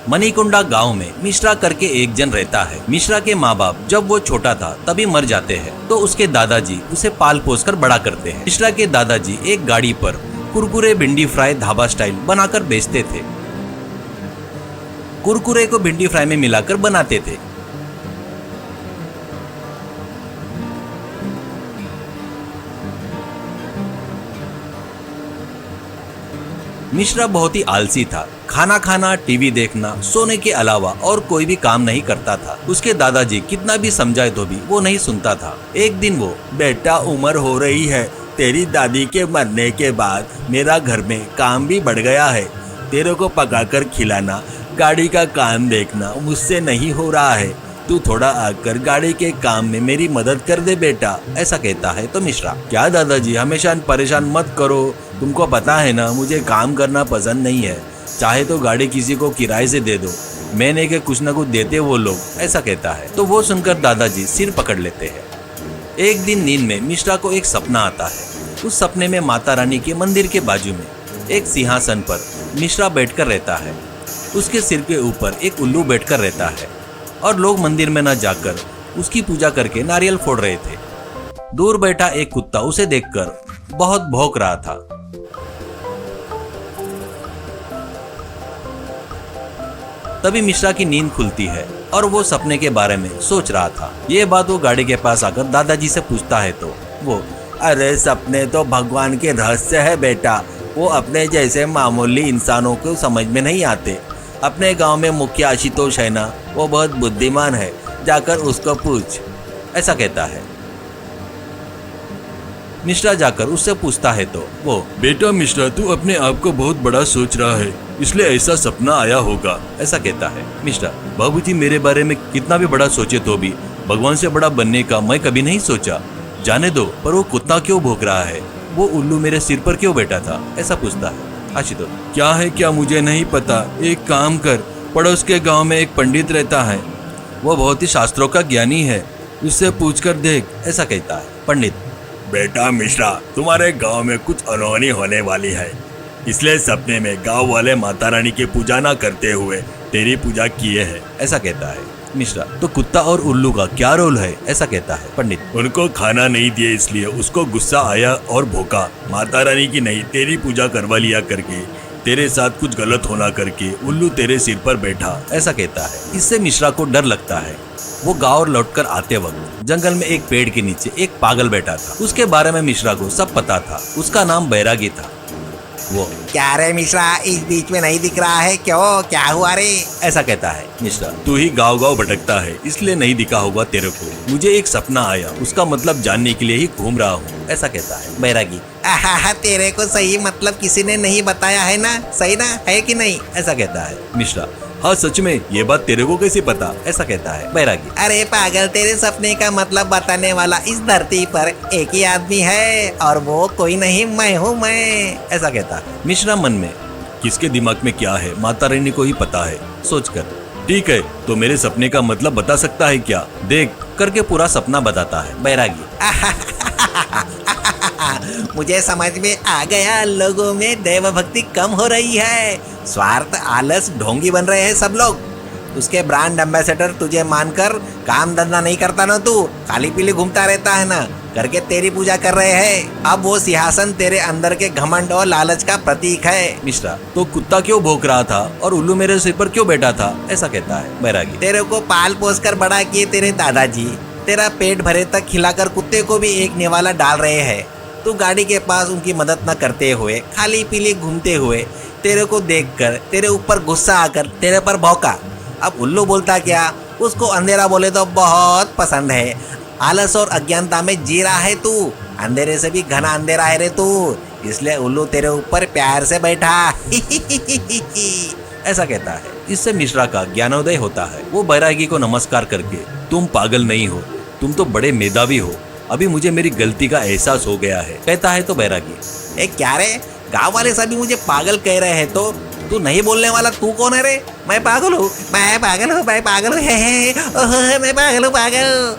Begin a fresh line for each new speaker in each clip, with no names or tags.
मणिकुंडा गांव में मिश्रा करके एक जन रहता है। मिश्रा के माँ बाप जब वो छोटा था तभी मर जाते हैं, तो उसके दादाजी उसे पाल पोस कर बड़ा करते हैं। मिश्रा के दादाजी एक गाड़ी पर कुरकुरे भिंडी फ्राई ढाबा स्टाइल बनाकर बेचते थे। कुरकुरे को भिंडी फ्राई में मिलाकर बनाते थे। मिश्रा बहुत ही आलसी था। खाना खाना, टीवी देखना, सोने के अलावा और कोई भी काम नहीं करता था। उसके दादाजी कितना भी समझाए तो भी वो नहीं सुनता था। एक दिन वो, बेटा उम्र हो रही है, तेरी दादी के मरने के बाद मेरा घर में काम भी बढ़ गया है। तेरे को पकाकर खिलाना, गाड़ी का काम देखना मुझसे नहीं हो रहा है। तू थोड़ा आकर गाड़ी के काम में मेरी मदद कर दे बेटा, ऐसा कहता है। तो मिश्रा, क्या दादाजी हमेशा परेशान मत करो, तुमको पता है ना मुझे काम करना पसंद नहीं है। चाहे तो गाड़ी किसी को किराए से दे दो, मैंने के कुछ न कुछ देते वो लोग, ऐसा कहता है। तो वो सुनकर दादाजी सिर पकड़ लेते हैं। एक दिन नींद में मिश्रा को एक सपना आता है। उस सपने में माता रानी के मंदिर के बाजू में एक सिंहासन पर मिश्रा बैठकर रहता है। उसके सिर के ऊपर एक उल्लू बैठकर रहता है और लोग मंदिर में न जाकर उसकी पूजा करके नारियल फोड़ रहे थे। दूर बैठा एक कुत्ता उसे देखकर बहुत भौंक रहा था। तभी मिश्रा की नींद खुलती है और वो सपने के बारे में सोच रहा था। ये बात वो गाड़ी के पास आकर दादाजी से पूछता है तो वो, अरे सपने तो भगवान के रहस्य है बेटा, वो अपने जैसे मामूली इंसानों को समझ में नहीं आते। अपने गांव में मुखिया आशुतोष है ना, वो बहुत बुद्धिमान है, जाकर उसको पूछ, ऐसा कहता है। मिश्रा जाकर उससे पूछता है तो वो,
बेटा मिश्रा, तू अपने आप को बहुत बड़ा सोच रहा है, इसलिए ऐसा सपना आया होगा,
ऐसा कहता है। मिश्रा, बाबूजी मेरे बारे में कितना भी बड़ा सोचे तो भी भगवान से बड़ा बनने का मैं कभी नहीं सोचा। जाने दो, पर वो कुत्ता क्यों भौंक रहा है, वो उल्लू मेरे सिर पर क्यों बैठा था, ऐसा पूछता है आशुतोष।
क्या है क्या मुझे नहीं पता, एक काम कर, पड़ोस के गांव में एक पंडित रहता है,
वो बहुत ही शास्त्रों का ज्ञानी है,
उससे पूछकर देख,
ऐसा कहता है। पंडित,
बेटा मिश्रा, तुम्हारे गांव में कुछ अनहोनी होने वाली है, इसलिए सपने में गांव वाले माता रानी की पूजा ना करते हुए तेरी पूजा किए हैं,
ऐसा कहता है। मिश्रा, तो कुत्ता और उल्लू का क्या रोल है, ऐसा कहता है। पंडित,
उनको खाना नहीं दिए इसलिए उसको गुस्सा आया और भौंका। माता रानी की नहीं तेरी पूजा करवा लिया करके तेरे साथ कुछ गलत होना करके उल्लू तेरे सिर पर बैठा,
ऐसा कहता है। इससे मिश्रा को डर लगता है। वो गांव लौटकर आते वक्त जंगल में एक पेड़ के नीचे एक पागल बैठा था। उसके बारे में मिश्रा को सब पता था। उसका नाम बैरागी था। वो,
क्या रे मिश्रा, इस बीच में नहीं दिख रहा है, क्यों, क्या हुआ रे,
ऐसा कहता है। मिश्रा, तू ही गांव गांव भटकता है इसलिए नहीं दिखा होगा तेरे को। मुझे एक सपना आया, उसका मतलब जानने के लिए ही घूम रहा हूँ, ऐसा कहता है बैरागी।
तेरे को सही मतलब किसी ने नहीं बताया है ना, सही ना है कि नहीं,
ऐसा कहता है। मिश्रा, हाँ सच में, ये बात तेरे को कैसे पता, ऐसा कहता है बैरागी।
अरे पागल, तेरे सपने का मतलब बताने वाला इस धरती पर एक ही आदमी है और वो कोई नहीं, मैं हूँ मैं,
ऐसा कहता है। मिश्रा मन में, किसके दिमाग में क्या है माता रानी को ही पता है, सोचकर, ठीक है तो मेरे सपने का मतलब बता सकता है क्या, देख करके पूरा सपना बताता है बैरागी।
मुझे समझ में आ गया, लोगों में देव भक्ति कम हो रही है, स्वार्थ, आलस, ढोंगी बन रहे हैं सब लोग। उसके ब्रांड एम्बेसडर तुझे मानकर काम धंधा नहीं करता ना, तू खाली पीली घूमता रहता है ना, करके तेरी पूजा कर रहे हैं। अब वो सिंहासन तेरे अंदर के घमंड और लालच का प्रतीक है।
मिश्रा, तो कुत्ता क्यों भौंक रहा था और उल्लू मेरे सिर पर क्यों बैठा था, ऐसा कहता है बैरागी।
तेरे को पाल पोस कर बड़ा किए तेरे दादाजी, तेरा पेट भरे तक खिलाकर कुत्ते को भी एक निवाला डाल रहे हैं। तू गाड़ी के पास उनकी मदद न करते हुए खाली पीली घूमते हुए तेरे को देखकर तेरे ऊपर गुस्सा आकर तेरे पर भौंका। अब उल्लू बोलता क्या, उसको अंधेरा बोले तो बहुत पसंद है। आलस और अज्ञानता में जी रहा है तू, अंधेरे से भी घना अंधेरा है रे तू, इसलिए उल्लू तेरे ऊपर प्यार से बैठा।
ऐसा कहता है। इससे मिश्रा का ज्ञानोदय होता है। वो बैरागी को नमस्कार करके, तुम पागल नहीं हो, तुम तो बड़े मेधावी हो, अभी मुझे मेरी गलती का एहसास हो गया है, कहता है तो बैरागी।
ए क्या रे, गांव वाले सभी मुझे पागल कह रहे हैं तो तू नहीं बोलने वाला तू कौन है रे? मैं पागल हूँ, मैं पागल हूँ, मैं पागल हूँ, मैं पागल हूँ, पागल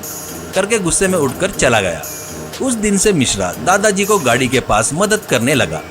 करके गुस्से में उठकर चला गया। उस दिन से मिश्रा दादाजी को गाड़ी के पास मदद करने लगा।